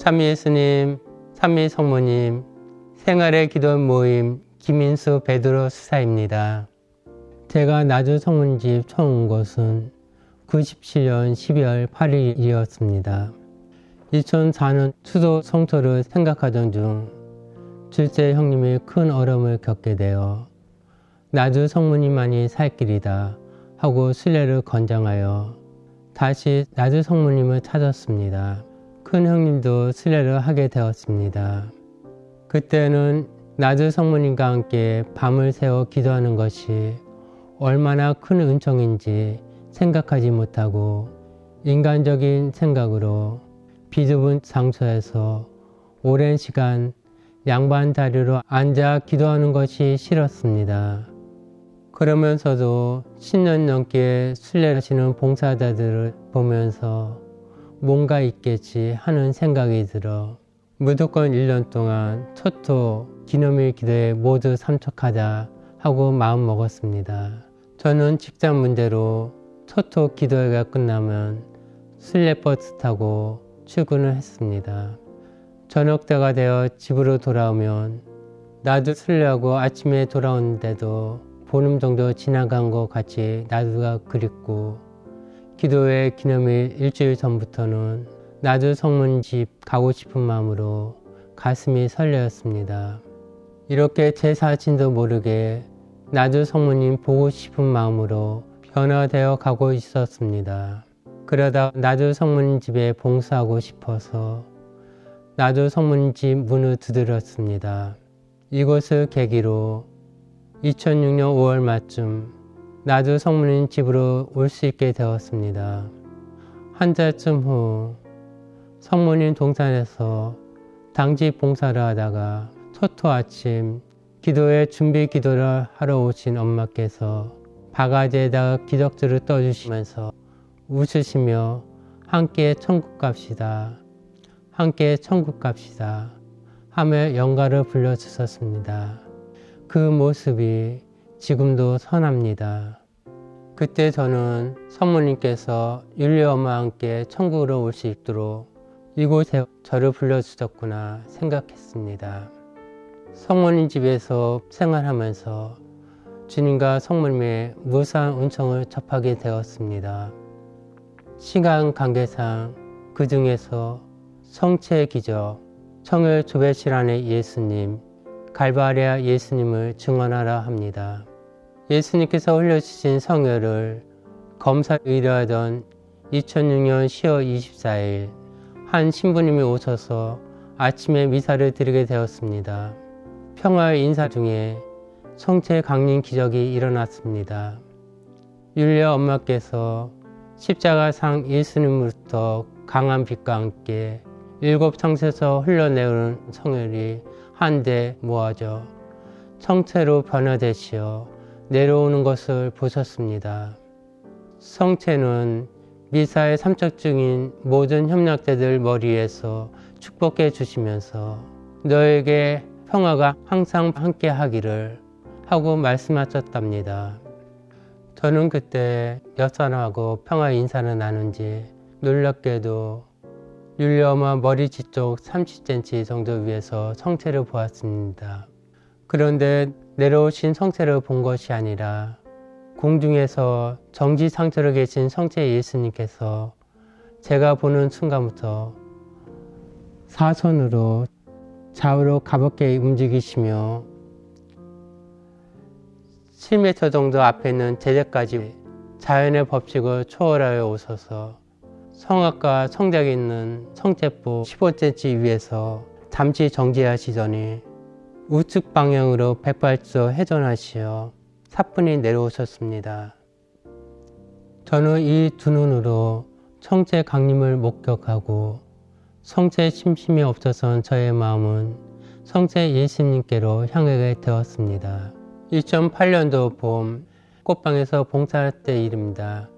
참미예수님, 참미성모님, 생활의 기도 모임 김인수 베드로 수사입니다. 제가 나주 성문집 처음 온 것은 97년 12월 8일이었습니다. 2004년 추도 성토를 생각하던 중 둘째 형님이 큰 어려움을 겪게 되어 나주 성모님만이 살 길이다 하고 순례를 권장하여 다시 나주 성모님을 찾았습니다. 큰 형님도 순례를 하게 되었습니다. 그때는 나주 성모님과 함께 밤을 새워 기도하는 것이 얼마나 큰 은총인지 생각하지 못하고 인간적인 생각으로 비좁은 장소에서 오랜 시간 양반 자리로 앉아 기도하는 것이 싫었습니다. 그러면서도 10년 넘게 순례하시는 봉사자들을 보면서 뭔가 있겠지 하는 생각이 들어 무조건 1년 동안 초토 기념일 기도에 모두 참석하자 하고 마음 먹었습니다. 저는 직장 문제로 초토 기도회가 끝나면 순례버스 타고 출근을 했습니다. 저녁 때가 되어 집으로 돌아오면 나도 순례하고 아침에 돌아오는데도 보름 정도 지나간 것 같이 나주가 그립고 기도회 기념일 일주일 전부터는 나주 성문집 가고 싶은 마음으로 가슴이 설레었습니다. 이렇게 제 자신도 모르게 나주 성모님 보고 싶은 마음으로 변화되어 가고 있었습니다. 그러다 나주 성모님 집에 봉사하고 싶어서 나주 성모님 집 문을 두드렸습니다. 이것을 계기로 2006년 5월 말쯤 나주 성모님 집으로 올 수 있게 되었습니다. 한 달쯤 후 성모님 동산에서 당직 봉사를 하다가 초토 아침 기도회 준비 기도를 하러 오신 엄마께서 바가지에다가 기적주를 떠주시면서 웃으시며 함께 천국 갑시다. 함께 천국 갑시다. 하며 연가를 불러주셨습니다. 그 모습이 지금도 선합니다. 그때 저는 성모님께서 율리 엄마와 함께 천국으로 올 수 있도록 이곳에 저를 불러주셨구나 생각했습니다. 성모님 집에서 생활하면서 주님과 성모님의 무수한 은총을 접하게 되었습니다. 시간 관계상 그 중에서 성체 기적, 청열 조배실 안의 예수님, 갈바리아 예수님을 증언하라 합니다. 예수님께서 흘려주신 성혈을 검사 의뢰하던 2006년 10월 24일 한 신부님이 오셔서 아침에 미사를 드리게 되었습니다. 평화의 인사 중에 성체 강림 기적이 일어났습니다. 율리아 엄마께서 십자가상 예수님으로부터 강한 빛과 함께 7창에서 흘러내오는 성혈이 한데 모아져 성체로 변화되시어 내려오는 것을 보셨습니다. 성체는 미사에 참석 중인 모든 협력자들 머리에서 축복해 주시면서 너에게 평화가 항상 함께 하기를 하고 말씀하셨답니다. 저는 그때 옆 사람하고 평화 인사를 나눈지 놀랍게도 율리 엄마 머리 뒤쪽 30cm 정도 위에서 성체를 보았습니다. 그런데 내려오신 성체를 본 것이 아니라 공중에서 정지 상태로 계신 성체 예수님께서 제가 보는 순간부터 사선으로 좌우로 가볍게 움직이시며 7m 정도 앞에 있는 제재까지 자연의 법칙을 초월하여 오셔서 성악과 성벽에 있는 성체포 15cm 위에서 잠시 정지하시더니 우측 방향으로 180도 회전하시어 사뿐히 내려오셨습니다. 저는 이 두 눈으로 성체 강림을 목격하고 성체 심심이 없어선 저의 마음은 성체 예수님께로 향하게 되었습니다. 2008년도 봄 꽃방에서 봉사할 때 일입니다.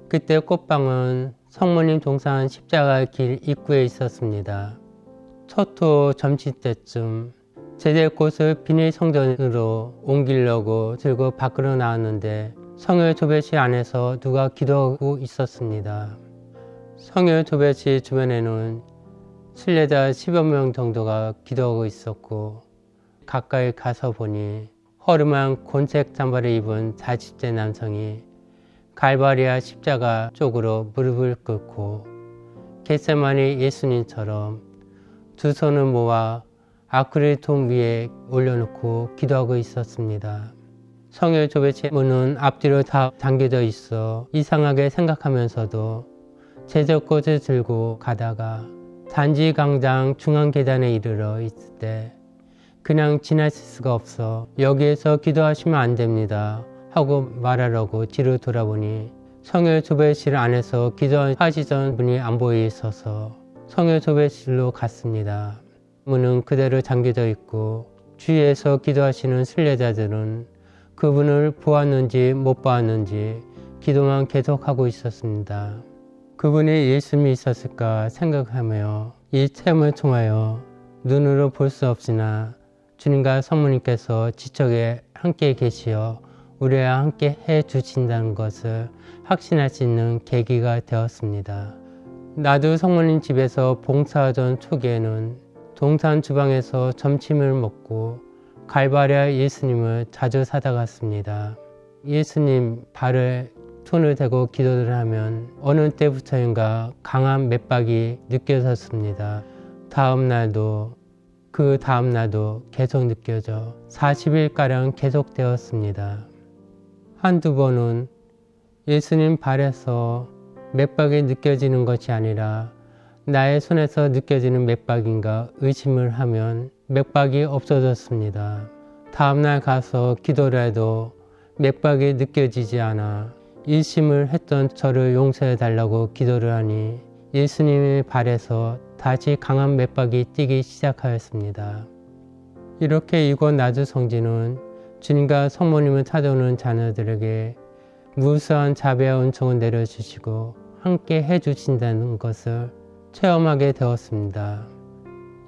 그때 꽃방은 성모님 동산 십자가 길 입구에 있었습니다. 초토 점심때쯤 제재꽃을 비닐 성전으로 옮기려고 들고 밖으로 나왔는데 성혈 조배실 안에서 누가 기도하고 있었습니다. 성혈 조배실 주변에는 순례자 10여 명 정도가 기도하고 있었고, 가까이 가서 보니 허름한 곤색 잠바를 입은 40대 남성이 갈바리아 십자가 쪽으로 무릎을 꿇고 겟세마니 예수님처럼 두 손을 모아 아크릴통 위에 올려놓고 기도하고 있었습니다. 성혈 조배체 문은 앞뒤로 다 잠겨져 있어 이상하게 생각하면서도 제적꽃을 들고 가다가 단지 광장 중앙 계단에 이르러 있을 때 그냥 지나칠 수가 없어 여기에서 기도하시면 안 됩니다 하고 말하려고 뒤로 돌아보니 성혈 조배실 안에서 기도하시던 분이 안 보여 있어서 성혈 조배실로 갔습니다. 문은 그대로 잠겨져 있고 주위에서 기도하시는 순례자들은 그분을 보았는지 못 보았는지 기도만 계속하고 있었습니다. 그분이 예수님이 있었을까 생각하며 이 체험을 통하여 눈으로 볼 수 없으나 주님과 성모님께서 지적에 함께 계시어 우리와 함께 해주신다는 것을 확신할 수 있는 계기가 되었습니다. 나도 성모님 집에서 봉사하던 초기에는 동산 주방에서 점심을 먹고 갈바리아 예수님을 자주 사다갔습니다. 예수님 발에 손을 대고 기도를 하면 어느 때부터인가 강한 맥박이 느껴졌습니다. 그 다음 날도 계속 느껴져 40일가량 계속되었습니다. 한두 번은 예수님 발에서 맥박이 느껴지는 것이 아니라 나의 손에서 느껴지는 맥박인가 의심을 하면 맥박이 없어졌습니다. 다음날 가서 기도를 해도 맥박이 느껴지지 않아 일심을 했던 저를 용서해 달라고 기도를 하니 예수님의 발에서 다시 강한 맥박이 뛰기 시작하였습니다. 이렇게 이곳 나주 성지는 주님과 성모님을 찾아오는 자녀들에게 무수한 자비와 은총을 내려주시고 함께 해주신다는 것을 체험하게 되었습니다.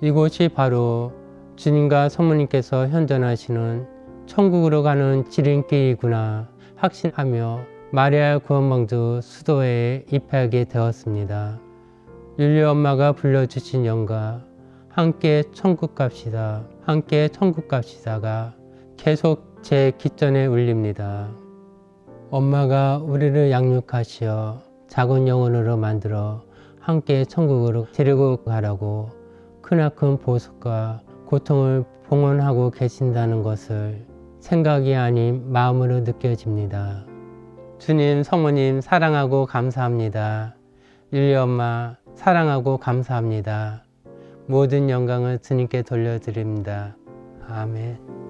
이곳이 바로 주님과 성모님께서 현존하시는 천국으로 가는 지름길이구나 확신하며 마리아 구원방주 수도에 입하게 되었습니다. 율리 엄마가 불러주신 영가 함께 천국 갑시다. 함께 천국 갑시다가 계속 제 귓전에 울립니다. 엄마가 우리를 양육하시어 작은 영혼으로 만들어 함께 천국으로 데리고 가라고 크나큰 보석과 고통을 봉헌하고 계신다는 것을 생각이 아닌 마음으로 느껴집니다. 주님, 성모님 사랑하고 감사합니다. 율리 엄마 사랑하고 감사합니다. 모든 영광을 주님께 돌려드립니다. 아멘.